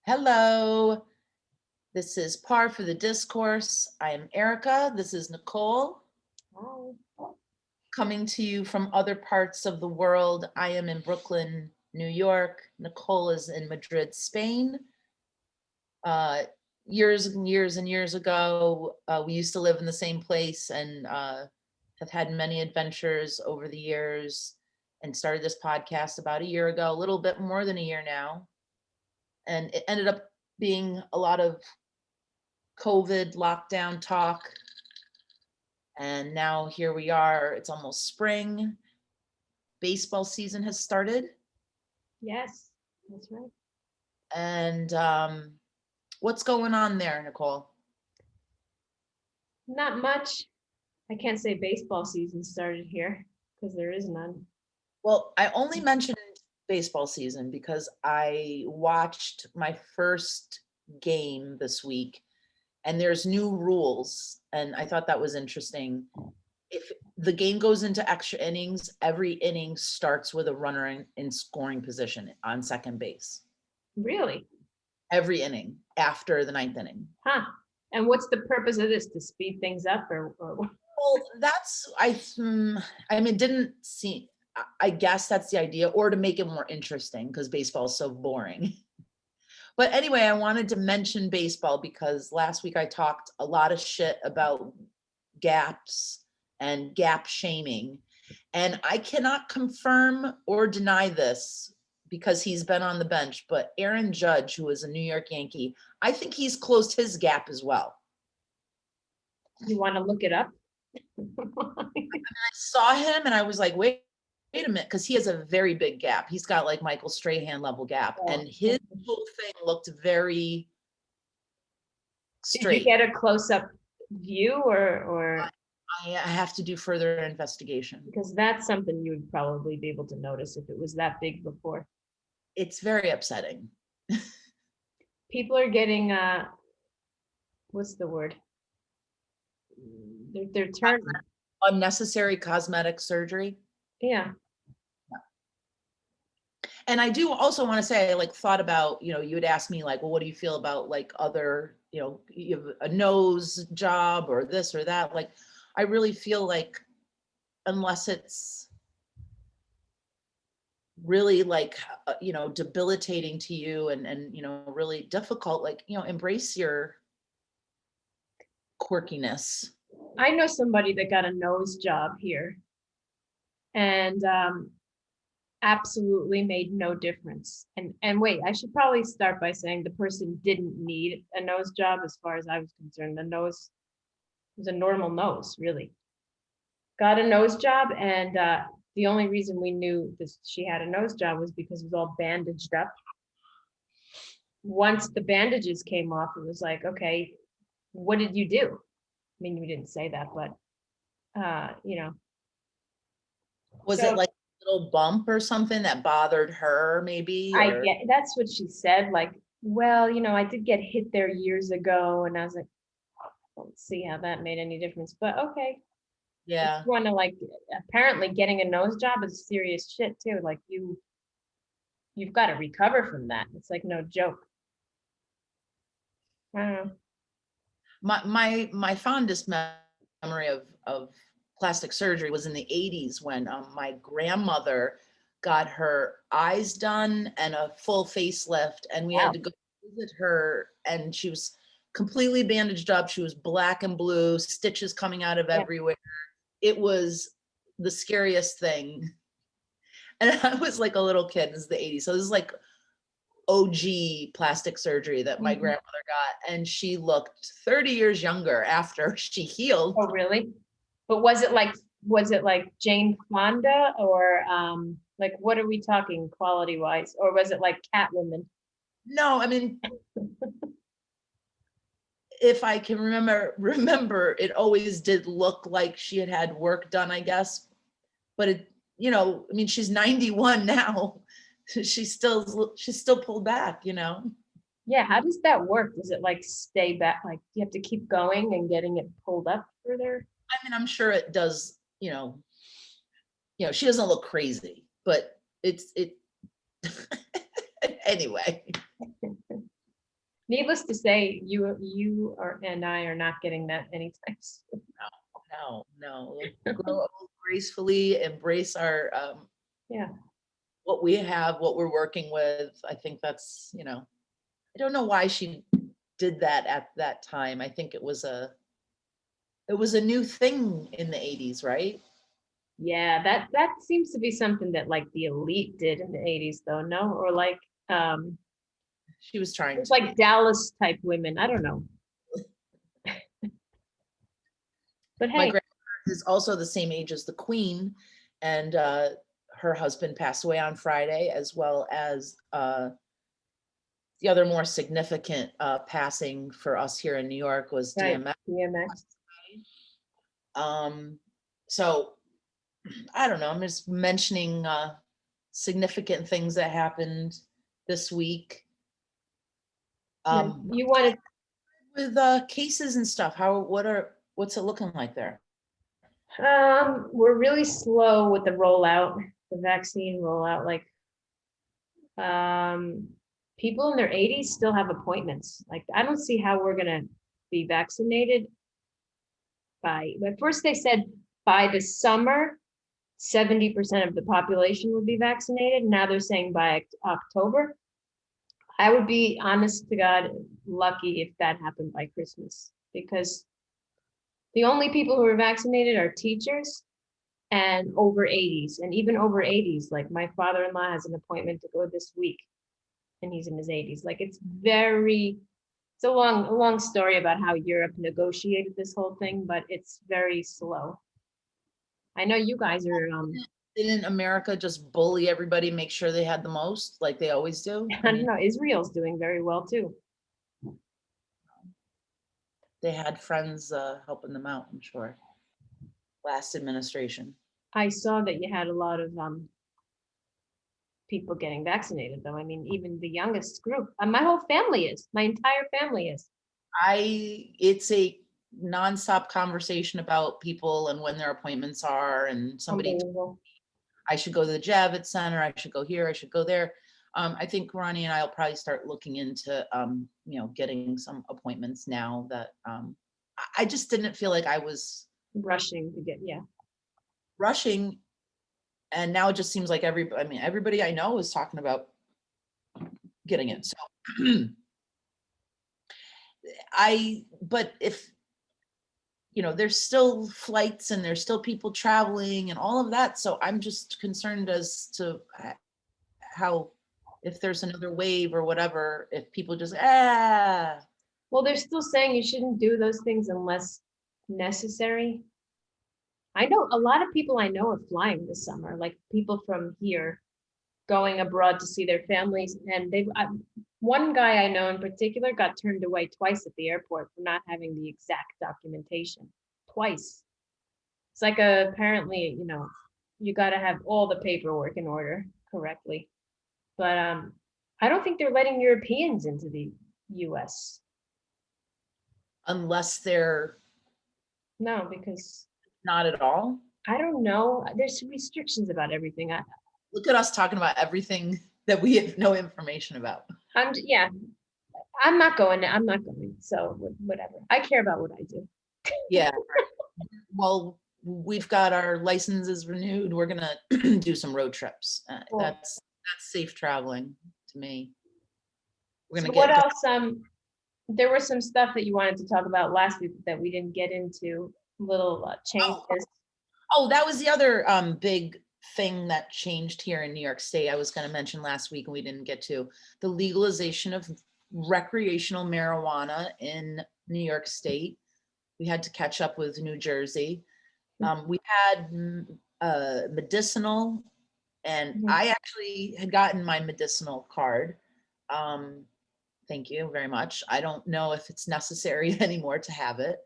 Hello, this is Par for the Discourse. I am Erica. This is Nicole. Hi. Coming to you from other parts of the world. I am in Brooklyn, New York. Nicole is in Madrid, Spain. Years and years and years ago, we used to live in the same place and have had many adventures over the years and started this podcast about a year ago, a little bit more than a year now. And it ended up being a lot of COVID lockdown talk. And now here we are. It's almost spring. Baseball season has started. Yes, that's right. And what's going on there, Nicole? Not much. I can't say baseball season started here because there is none. Well, I only mentioned baseball season because I watched my first game this week and there's new rules. And I thought that was interesting. If the game goes into extra innings, every inning starts with a runner in scoring position on second base. Really? Every inning after the ninth inning. Huh. And what's the purpose of this? To speed things up or Well, that's, I mean, didn't see, I guess that's the idea, or to make it more interesting because baseball is so boring. But anyway, I wanted to mention baseball because last week I talked a lot of shit about gaps and gap shaming. And I cannot confirm or deny this because he's been on the bench, but Aaron Judge, who is a New York Yankee, I think he's closed his gap as well. you want to look it up? I saw him and I was like, wait a minute, because he has a very big gap. He's got like Michael Strahan level gap, and his whole thing looked very straight. Did you get a close-up view or I have to do further investigation. because that's something you would probably be able to notice if it was that big before. It's very upsetting. People are getting what's the word? They're turning. Unnecessary cosmetic surgery. Yeah. And I do also want to say, I like thought about, you had asked me like, well, what do you feel about like other, you have a nose job or this or that? Like, I really feel like unless it's really like, debilitating to you and really difficult, like, embrace your quirkiness. I know somebody that got a nose job here and absolutely made no difference. And wait, I should probably start by saying the person didn't need a nose job as far as I was concerned. The nose was a normal nose, really. Got a nose job, and the only reason we knew this she had a nose job was because it was all bandaged up. Once the bandages came off, it was like, okay, what did you do? I mean, we didn't say that, but Was So- it like a little bump or something that bothered her maybe? I or- get that's what she said. Like, well, I did get hit there years ago, and I was like, I don't see how that made any difference. But okay, Yeah. you want to like apparently getting a nose job is serious shit too. Like you've got to recover from that. It's like no joke. I don't know. My fondest memory of plastic surgery was in the 80s when my grandmother got her eyes done and a full facelift, and we had to go visit her, and she was completely bandaged up. She was black and blue, stitches coming out of everywhere. It was the scariest thing. And I was like a little kid. This is the 80s. So this is like OG plastic surgery that my grandmother got, and she looked 30 years younger after she healed. Oh, really? But was it like Jane Fonda or like what are we talking quality wise? Or was it like Catwoman? No, I mean, if I can remember, it always did look like she had had work done, I guess. But it, I mean, she's 91 now. She's still pulled back, Yeah, how does that work? Does it like stay back? Like you have to keep going and getting it pulled up further? I mean, I'm sure it does, she doesn't look crazy, but it anyway. Needless to say, and I are not getting that anytime soon. No. Grow old gracefully, embrace our Yeah. what we have, what we're working with. I think that's, I don't know why she did that at that time. I think it was a new thing in the 80s, right? Yeah, that seems to be something that like the elite did in the 80s though, no? Or like She was trying it's to like be. Dallas type women. I don't know. But My hey, grandmother is also the same age as the Queen, and her husband passed away on Friday, as well as the other more significant passing for us here in New York was right, DMX. DMX. Um, so I don't know. I'm just mentioning significant things that happened this week. Yeah, Um, you wanted with cases and stuff, what's it looking like there? we're really slow with the rollout, the vaccine rollout. Like um people in their 80s still have appointments. Like I don't see how we're gonna be vaccinated but first they said by the summer 70% of the population would be vaccinated. Now they're saying by October. I would be honest to God lucky if that happened by Christmas because the only people who are vaccinated are teachers and over 80s. And even over 80s, like my father-in-law has an appointment to go this week and he's in his 80s. Like it's a long story about how Europe negotiated this whole thing, but it's very slow. I know you guys are Didn't America just bully everybody, make sure they had the most, like they always do? I don't know, Israel's doing very well too. They had friends helping them out, I'm sure. Last administration. I saw that you had a lot of people getting vaccinated though. I mean, even the youngest group. My whole family is. My entire family is. It's a nonstop conversation about people and when their appointments are, and somebody, Unbelievable. I should go to the Javits Center, I should go here, I should go there. I think Ronnie and I will probably start looking into, getting some appointments now that I just didn't feel like I was Rushing to get, yeah. rushing. And now it just seems like everybody I know is talking about getting it. So but if, there's still flights and there's still people traveling and all of that. So I'm just concerned as to how, if there's another wave or whatever, if people just, Well, they're still saying you shouldn't do those things unless necessary. I know a lot of people I know are flying this summer, like people from here going abroad to see their families. And one guy I know in particular got turned away twice at the airport for not having the exact documentation. Twice. It's like apparently, you got to have all the paperwork in order correctly. But I don't think they're letting Europeans into the US. unless they're No, because not at all. I don't know. There's restrictions about everything. Look at us talking about everything that we have no information about. Yeah, I'm not going. I'm not going. So whatever. I care about what I do. Yeah. Well, we've got our licenses renewed. We're gonna do some road trips. Cool. That's safe traveling to me. We're So gonna what get. else? There was some stuff that you wanted to talk about last week that we didn't get into. Little changes. Oh, that was the other big thing that changed here in New York State. I was going to mention last week and we didn't get to the legalization of recreational marijuana in New York State. We had to catch up with New Jersey. We had medicinal, and I actually had gotten my medicinal card. Thank you very much. I don't know if it's necessary anymore to have it.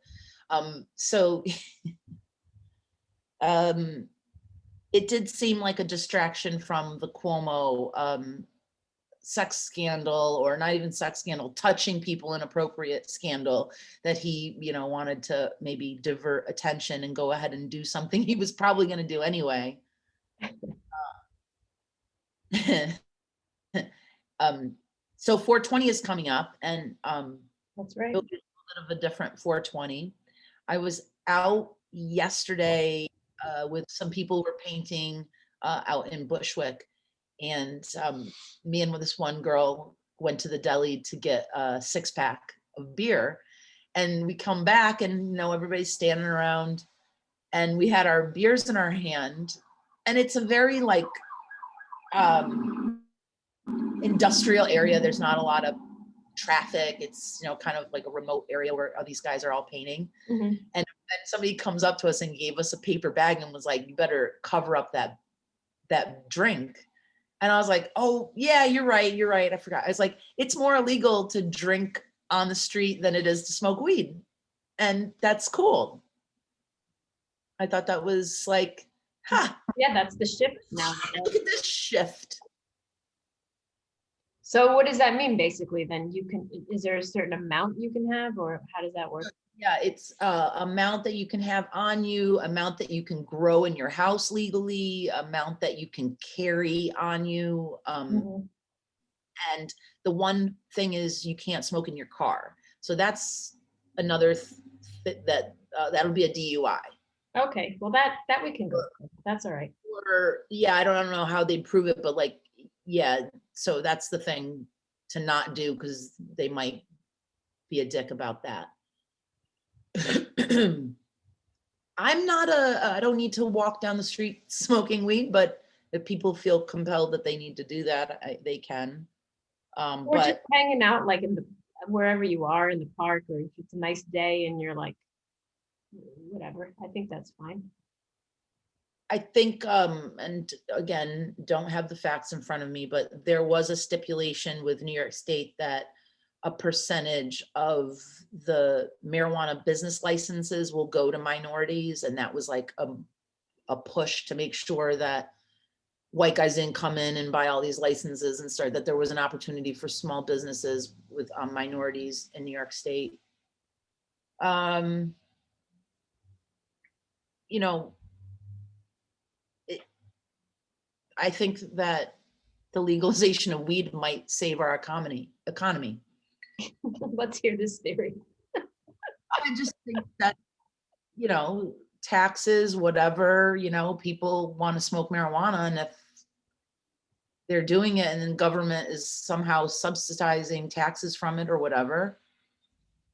So it did seem like a distraction from the Cuomo sex scandal, or not even sex scandal, touching people inappropriate scandal, that he, wanted to maybe divert attention and go ahead and do something he was probably going to do anyway. um, So 420 is coming up, and That's right. it'll be a little bit of a different 420. I was out yesterday with some people who were painting out in Bushwick, and me and this one girl went to the deli to get a 6-pack of beer, and we come back, and everybody's standing around, and we had our beers in our hand, and it's a very like industrial area. There's not a lot of traffic. It's kind of like a remote area where these guys are all painting. Mhm. And then somebody comes up to us and gave us a paper bag and was like, "You better cover up that drink." And I was like, "Oh yeah, you're right. I forgot." I was like, "It's more illegal to drink on the street than it is to smoke weed." And that's cool. I thought that was like, Yeah, that's the shift now. look at this shift. So what does that mean basically then? Is there a certain amount you can have, or how does that work? Yeah, it's amount that you can have on you, amount that you can grow in your house legally, amount that you can carry on you. Mhm. And the one thing is you can't smoke in your car. So that's another that'll be a DUI. Okay, well that we can go through. That's all right. Or yeah, I don't know how they prove it, but like, yeah, so that's the thing to not do, because they might be a dick about that. I don't need to walk down the street smoking weed, but if people feel compelled that they need to do that, they can. Or just But hanging out like wherever you are in the park, or if it's a nice day and you're like, whatever, I think that's fine. I think, and again, don't have the facts in front of me, but there was a stipulation with New York State that a percentage of the marijuana business licenses will go to minorities. And that was like a push to make sure that white guys didn't come in and buy all these licenses and start, that there was an opportunity for small businesses with minorities in New York State. Um, you know, I think that the legalization of weed might save our economy. Let's hear this theory. I just think that, taxes, whatever, people want to smoke marijuana, and if they're doing it and then government is somehow subsidizing taxes from it or whatever,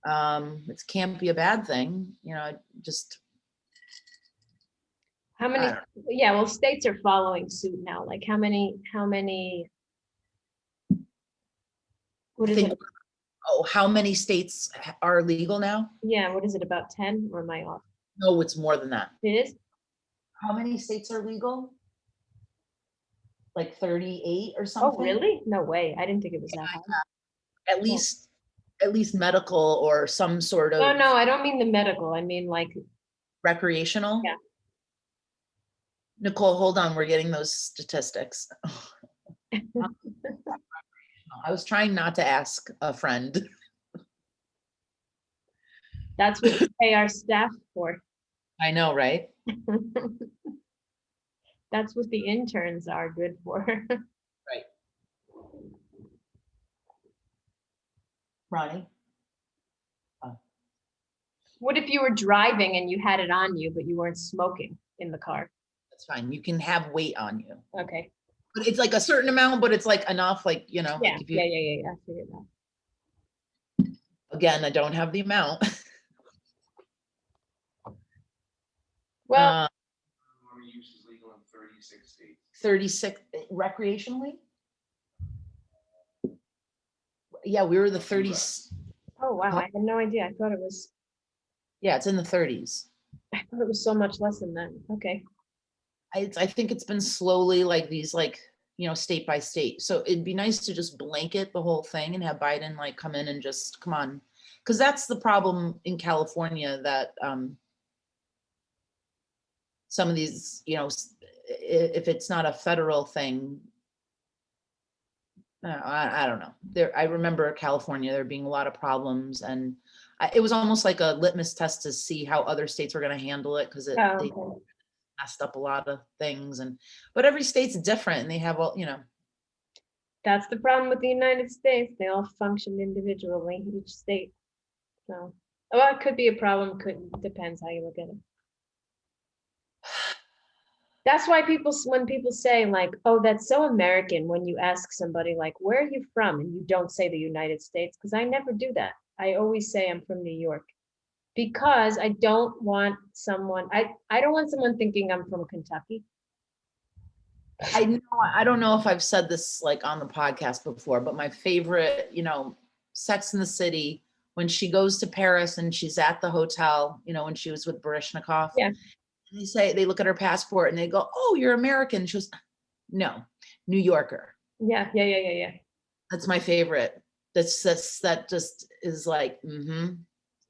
it can't be a bad thing, just, How many, yeah, well, states are following suit now. Like how many, what is think, it? how many states are legal now? Yeah, what is it, about 10, or am I off? No, it's more than that. It is? How many states are legal? Like 38 or Oh, something? really? No way. I didn't think it was that high. At least medical or some sort of No, I don't mean the medical. I mean like, recreational. yeah. Nicole, hold on. We're getting those statistics. I was trying not to ask a friend. That's what we pay our staff for. I know, right? That's what the interns are good for. Right. Ronnie? What if you were driving and you had it on you, but you weren't smoking in the car? That's fine. You can have weight on you. Okay. But it's like a certain amount, but it's like enough, like, Yeah, like if you, yeah. I figured that. again, I don't have the amount. Well, Marijuana use is legal in 36 states. 36 recreationally? Yeah, we were the 30s. oh wow, I had no idea. I thought it was Yeah, it's in the 30s. so much less than that. Okay. I think it's been slowly like these, like, state by state. So it'd be nice to just blanket the whole thing and have Biden like come in and just come on. Because that's the problem in California, that some of these, if it's not a federal thing, I don't know. I remember California, there being a lot of problems, and it was almost like a litmus test to see how other states were going to handle it, because they Okay. messed up a lot of things, but every state's different, and they have all, That's the problem with the United States. They all function individually, each state. So, well, it could be a problem, depends how you look at it. That's why when people say like, oh, that's so American when you ask somebody like, where are you from? And you don't say the United States, because I never do that. I always say I'm from New York, because I don't want someone, I don't want someone thinking I'm from Kentucky. I don't know if I've said this like on the podcast before, but my favorite, Sex in the City, when she goes to Paris and she's at the hotel, when she was with Barishnikov. Yeah. They look at her passport and they go, oh, you're American. She goes, no, New Yorker. Yeah. That's my favorite. That just is like,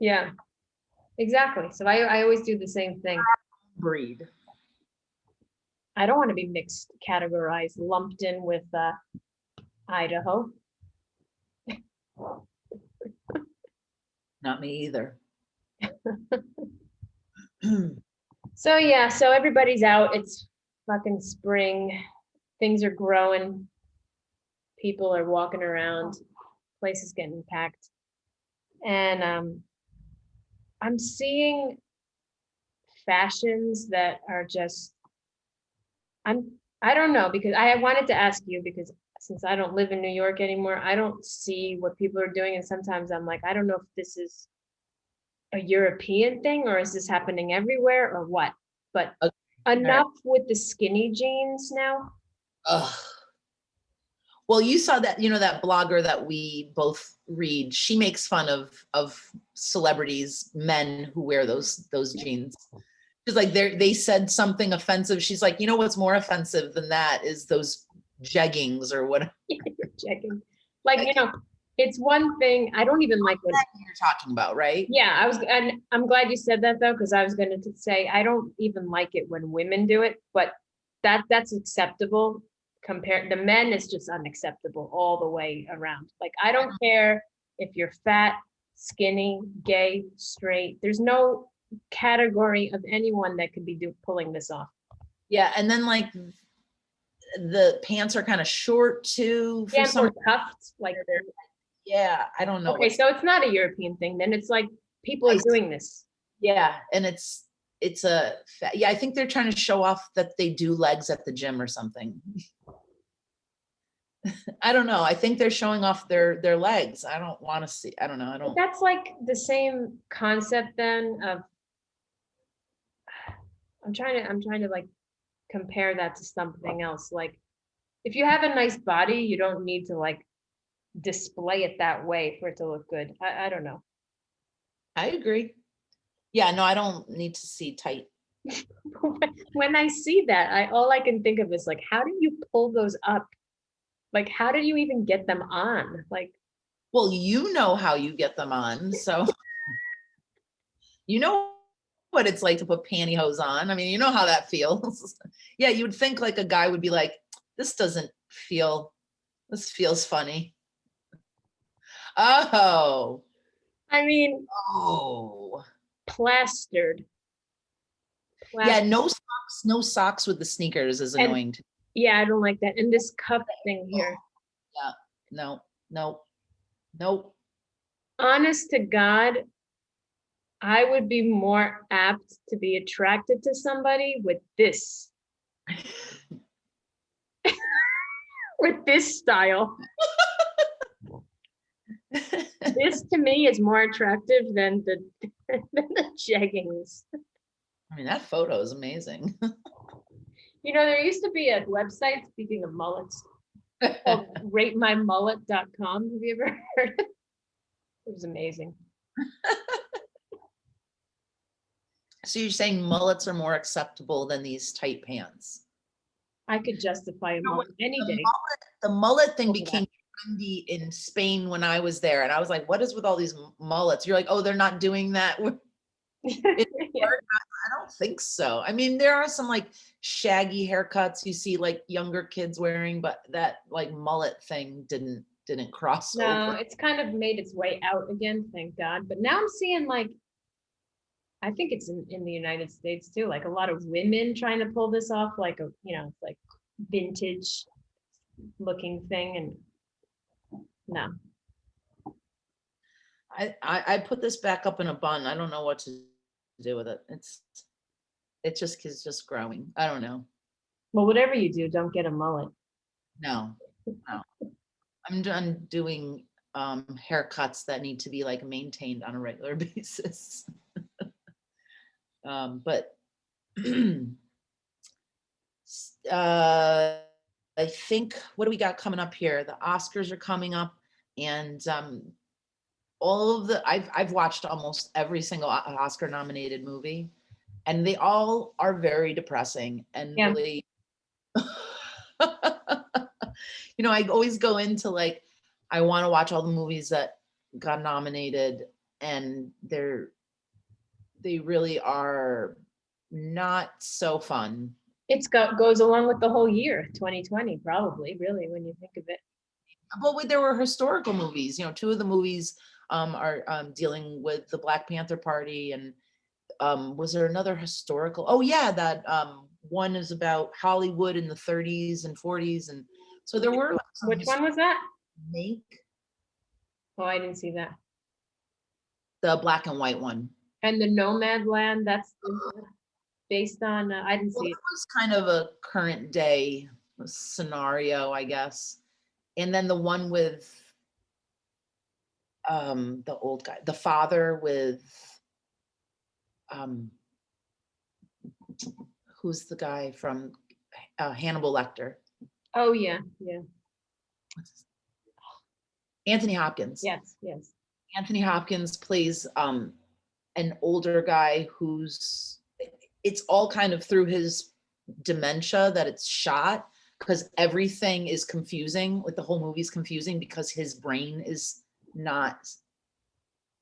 Yeah, exactly. So I always do the same thing. breed. I don't want to be mixed, categorized, lumped in with Idaho. Not me either. So yeah, so everybody's out. It's fucking spring. Things are growing. People are walking around. Places getting packed. And I'm seeing fashions that are just, I don't know, because I wanted to ask you, because since I don't live in New York anymore, I don't see what people are doing. And sometimes I'm like, I don't know if this is a European thing or is this happening everywhere or what? But enough with the skinny jeans now. Ugh. Well, you saw that, that blogger that we both read, she makes fun of celebrities, men who wear those jeans. She's like, they said something offensive. She's like, what's more offensive than that is those jeggings or what. Jegging. Like, it's one thing. I don't even like what you're talking about, right? Yeah, and I'm glad you said that though, because I was going to say, I don't even like it when women do it, but that's acceptable. Compared, the men is just unacceptable all the way around. Like, I don't care if you're fat, skinny, gay, straight. There's no category of anyone that could be pulling this off. Yeah, and then like the pants are kind of short too. For some cuffed, like yeah, I don't know. Okay, so it's not a European thing. Then it's like people are doing this. Yeah, and it's I think they're trying to show off that they do legs at the gym or something. I don't know. I think they're showing off their legs. I don't want to see. I don't know. I don't. That's like the same concept then of. I'm trying to like compare that to something else. Like, if you have a nice body, you don't need to like display it that way for it to look good. I don't know. I agree. Yeah, no, I don't need to see tight. When I see that, all I can think of is like, how do you pull those up? Like, how did you even get them on? Like, well, you know how you get them on, so you know what it's like to put pantyhose on. I mean, you know how that feels. Yeah, you would think like a guy would be like, this feels funny. Oh. I mean, plastered. Yeah, no socks with the sneakers is annoying. Yeah, I don't like that. And this cuff thing here. Yeah, no. Honest to God, I would be more apt to be attracted to somebody with this. With this style. This to me is more attractive than the jeggings. I mean, that photo is amazing. There used to be a website, speaking of mullets, called ratemymullet.com. Have you ever heard of it? It was amazing. So you're saying mullets are more acceptable than these tight pants? I could justify a mullet any day. The mullet thing became trendy in Spain when I was there. And I was like, what is with all these mullets? You're like, oh, they're not doing that. Yeah. I don't think so. I mean, there are some like shaggy haircuts you see like younger kids wearing, but that like mullet thing didn't cross over. No, it's kind of made its way out again, thank God. But now I'm seeing like, I think it's in the United States too, like a lot of women trying to pull this off, like it's like vintage looking thing. And No. I put this back up in a bun. I don't know what to do with it. It's just growing. I don't know. Well, whatever you do, don't get a mullet. No, no. I'm done doing haircuts that need to be like maintained on a regular basis. But uh, I think, what do we got coming up here? The Oscars are coming up, and all of I've watched almost every single Oscar nominated movie, and they all are very depressing and Yeah. really. I always go into like, I want to watch all the movies that got nominated, and they really are not so fun. Goes along with the whole year, 2020, probably, really, when you think of it. But there were historical movies. Two of the movies are dealing with the Black Panther Party, and was there another historical? Oh yeah, that one is about Hollywood in the 30s and 40s, and so there were like some Which one was that? make Oh, I didn't see that. the black and white one. And the Nomad Land, that's based on, I didn't Well, see that it. was kind of a current day scenario, I guess. And then the one with the old guy, the father with um who's the guy from Hannibal Lecter? Oh, yeah, yeah, What's his- Anthony Hopkins. yes, yes. Anthony Hopkins plays an older guy it's all kind of through his dementia that it's shot, because everything is confusing, like the whole movie's confusing because his brain is not,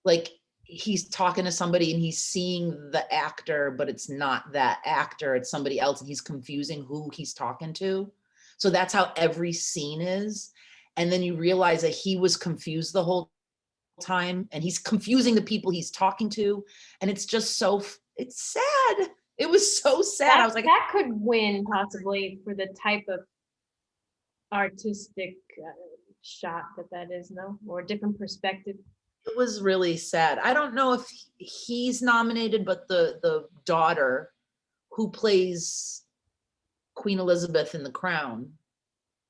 like, he's talking to somebody and he's seeing the actor, but it's not that actor, it's somebody else, and he's confusing who he's talking to. So that's how every scene is. And then you realize that he was confused the whole time, and he's confusing the people he's talking to. And it's just it's sad. It was so sad. I was like, That could win possibly for the type of artistic shot that is, no? Or a different perspective. it was really sad. I don't know if he's nominated, but the daughter who plays Queen Elizabeth in The Crown,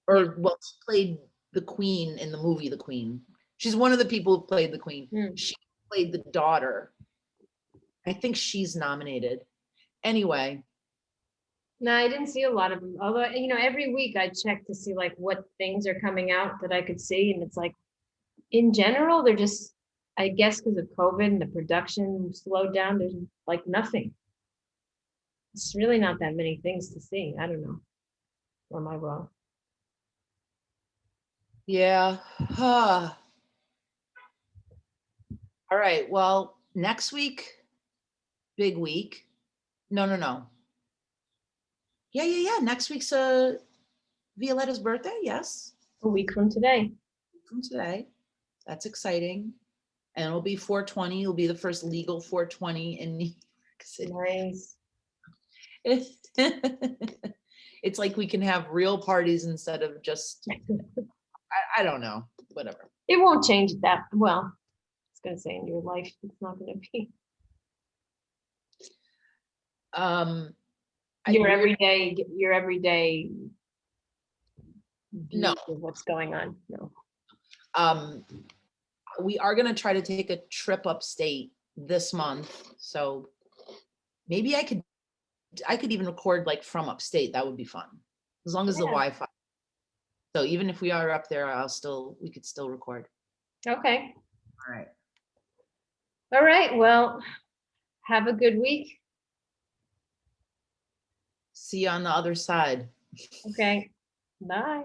or well, she played the Queen in the movie The Queen. She's one of the people who played the Queen. She played the daughter. I think she's nominated. Anyway. No, I didn't see a lot of them. Although, every week I check to see like what things are coming out that I could see. And it's like, in general, they're just, I guess because of COVID and the production slowed down, there's like nothing. It's really not that many things to see. I don't know. Or am I wrong? Yeah. All right. Well, next week, big week. No. Yeah. Next week's Violetta's birthday. Yes. A week from today. From today. That's exciting. And it'll be 420. It'll be the first legal 420 in New York City. Nice. It's like we can have real parties instead of just, I don't know, whatever. It won't change that. Well, I was going to say in your life, it's not going to be. Your everyday No. view of what's going on. No. We are going to try to take a trip upstate this month. So maybe I could even record like from upstate. That would be fun. As long as the Wi-Fi. So even if we are up there, we could still record. Okay. All right. All right. Well, have a good week. See you on the other side. Okay. Bye.